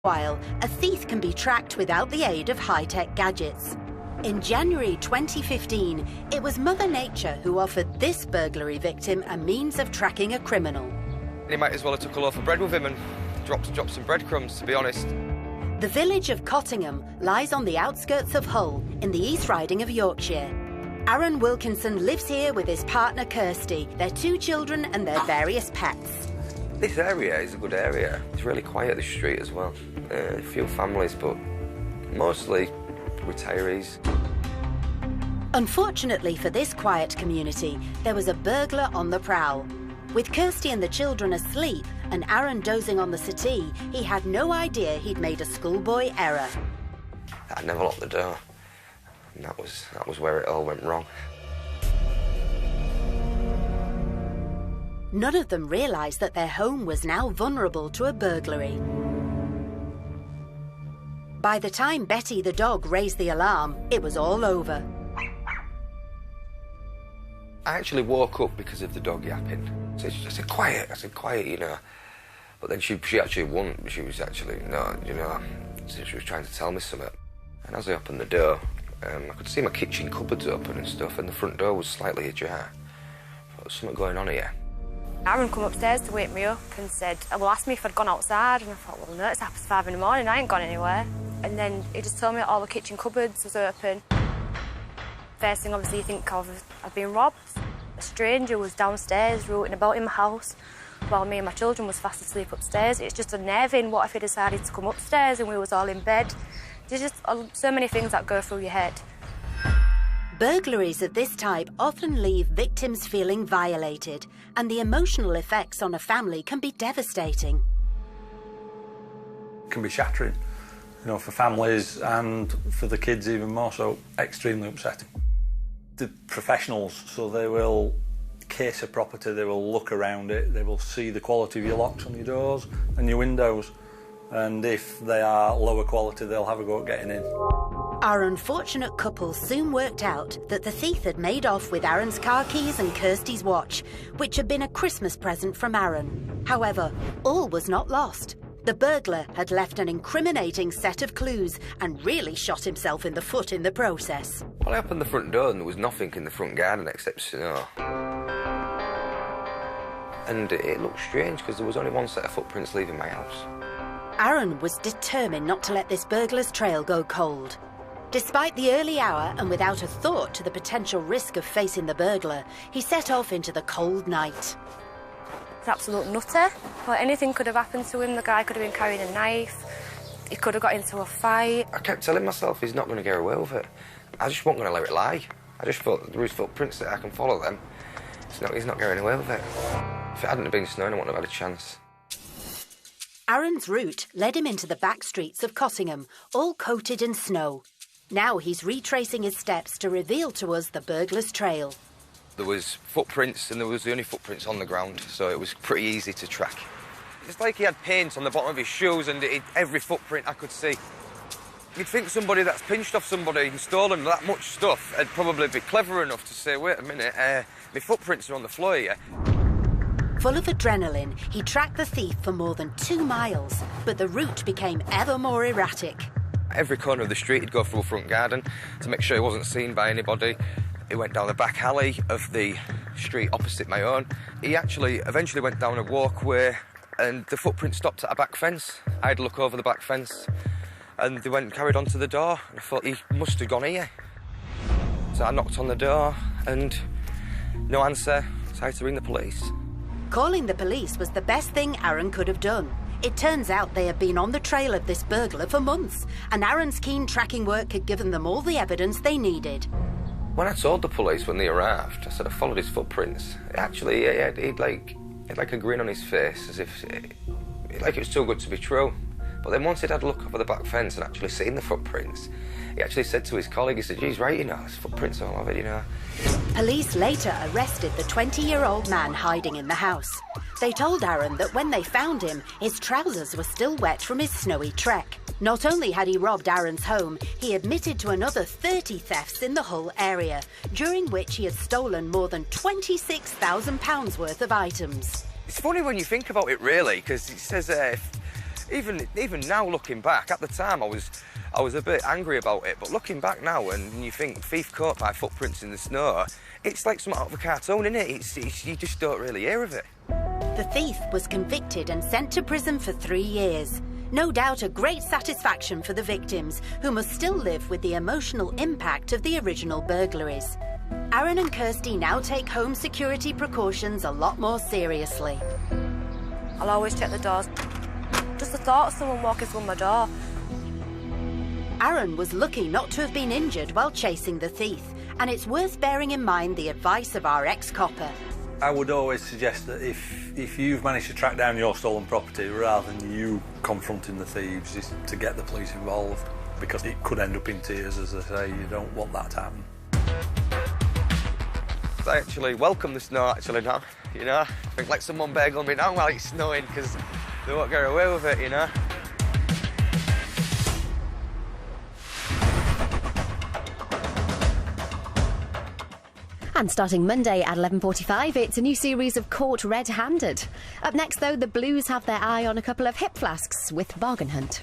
While a thief can be tracked without the aid of high-tech gadgets. In January 2015, it was Mother Nature who offered this burglary victim a means of tracking a criminal. He might as well have took a loaf of bread with him and dropped some breadcrumbs, to be honest. The village of Cottingham lies on the outskirts of Hull, in the East Riding of Yorkshire. Aaron Wilkinson lives here with his partner Kirsty, their 2 children and their various pets. This area is a good area. It's really quiet, this street as well. A few families, but mostly retirees. Unfortunately for this quiet community, there was a burglar on the prowl. With Kirsty and the children asleep and Aaron dozing on the settee, he had no idea he'd made a schoolboy error. I never locked the door, and that was where it all went wrong. None of them realised that their home was now vulnerable to a burglary. By the time Betty the dog raised the alarm, it was all over. I actually woke up because of the dog yapping. So I said, quiet, you know. But then she actually wouldn't. She was actually, no, you know, so she was trying to tell me something. And as I opened the door, I could see my kitchen cupboards open and stuff, and the front door was slightly ajar. I thought, there's something going on here. Aaron come upstairs to wake me up and said, well, asked me if I'd gone outside, and I thought, well, no, it's 5:30 in the morning, I ain't gone anywhere. And then he just told me all the kitchen cupboards was open. First thing, obviously, you think of, I've been robbed. A stranger was downstairs rooting about in my house while me and my children was fast asleep upstairs. It's just unnerving. What if he decided to come upstairs and we was all in bed? There's just so many things that go through your head. Burglaries of this type often leave victims feeling violated, and the emotional effects on a family can be devastating. It can be shattering, you know, for families and for the kids even more so, extremely upsetting. The professionals, so they will case a property, they will look around it, they will see the quality of your locks on your doors and your windows, and if they are lower quality, they'll have a go at getting in. Our unfortunate couple soon worked out that the thief had made off with Aaron's car keys and Kirsty's watch, which had been a Christmas present from Aaron. However, all was not lost. The burglar had left an incriminating set of clues and really shot himself in the foot in the process. Well, I opened the front door and there was nothing in the front garden except snow. And it looked strange because there was only one set of footprints leaving my house. Aaron was determined not to let this burglar's trail go cold. Despite the early hour and without a thought to the potential risk of facing the burglar, he set off into the cold night. He's an absolute nutter. Well, anything could have happened to him. The guy could have been carrying a knife. He could have got into a fight. I kept telling myself he's not going to get away with it. I just wasn't going to let it lie. I just thought there was footprints that I can follow them. He's not getting away with it. If it hadn't been snowing, I wouldn't have had a chance. Aaron's route led him into the back streets of Cottingham, all coated in snow. Now he's retracing his steps to reveal to us the burglar's trail. There was footprints, and there was the only footprints on the ground, so it was pretty easy to track. It's like he had paint on the bottom of his shoes, and every footprint I could see. You'd think somebody that's pinched off somebody and stolen that much stuff would probably be clever enough to say, wait a minute, my footprints are on the floor here. Full of adrenaline, he tracked the thief for more than 2 miles, but the route became ever more erratic. Every corner of the street, he'd go through a front garden to make sure he wasn't seen by anybody. He went down the back alley of the street opposite my own. He actually eventually went down a walkway and the footprint stopped at a back fence. I had a look over the back fence and they went and carried on to the door. And I thought he must have gone here. So I knocked on the door and no answer, so I had to ring the police. Calling the police was the best thing Aaron could have done. It turns out they had been on the trail of this burglar for months, and Aaron's keen tracking work had given them all the evidence they needed. When I told the police when they arrived, I said I followed his footprints. Actually, he'd like a grin on his face, as if like it was too good to be true. But then once he'd had a look over the back fence and actually seen the footprints, he actually said to his colleague, he said, geez, right, you know, there's footprints all of it, you know. Police later arrested the 20-year-old man hiding in the house. They told Aaron that when they found him, his trousers were still wet from his snowy trek. Not only had he robbed Aaron's home, he admitted to another 30 thefts in the Hull area, during which he had stolen more than £26,000 worth of items. It's funny when you think about it, really, because it says Even now, looking back, at the time I was a bit angry about it, but looking back now, and you think thief caught by footprints in the snow, it's like something out of a cartoon, isn't it? You just don't really hear of it. The thief was convicted and sent to prison for 3 years. No doubt a great satisfaction for the victims, who must still live with the emotional impact of the original burglaries. Aaron and Kirsty now take home security precautions a lot more seriously. I'll always check the doors. Just the thought of someone walking through my door. Aaron was lucky not to have been injured while chasing the thief, and it's worth bearing in mind the advice of our ex-copper. I would always suggest that if you've managed to track down your stolen property, rather than you confronting the thieves, is to get the police involved, because it could end up in tears, as I say. You don't want that to happen. I actually welcome the snow actually now, you know. I think let someone bagel me down while it's snowing, because they won't get away with it, you know. And starting Monday at 11:45, it's a new series of Caught Red-Handed. Up next, though, the Blues have their eye on a couple of hip flasks with Bargain Hunt.